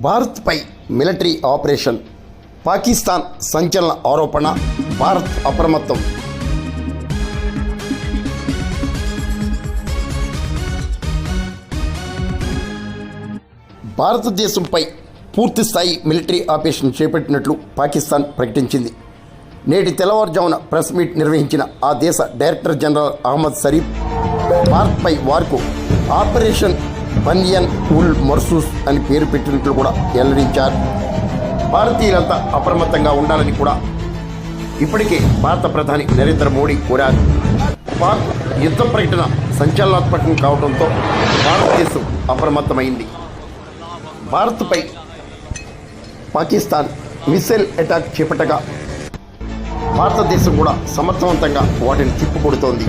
భారత్పై military operation, Pakistan సంచలన ఆరోపణ, భారత్ అప్రమత్తం. భారతదేశంపై పూర్తిస్థాయి మిలిటరీ ఆపరేషన్ చేపట్టినట్లు పాకిస్తాన్ ప్రకటించింది. నేటి తెల్లవారుజామున ప్రెస్ మీట్ నిర్వహించిన ఆ దేశ డైరెక్టర్ జనరల్ అహ్మద్ షరీఫ్ భారత్పై వార్కు ఆపరేషన్ బనియన్ ఉల్ మర్సూస్ అని పేరు పెట్టినట్లు కూడా వెల్లడించారు. భారతీయులంతా అప్రమత్తంగా ఉండాలని కూడా ఇప్పటికే భారత ప్రధాని నరేంద్ర మోడీ కోరారు. పాక్ యుద్ధ ప్రకటన సంచలనాత్మకం కావడంతో భారతదేశం అప్రమత్తమైంది. భారత్పై పాకిస్తాన్ మిసైల్ అటాక్ చేపట్టగా భారతదేశం కూడా సమర్థవంతంగా వాటిని తిప్పికొడుతోంది.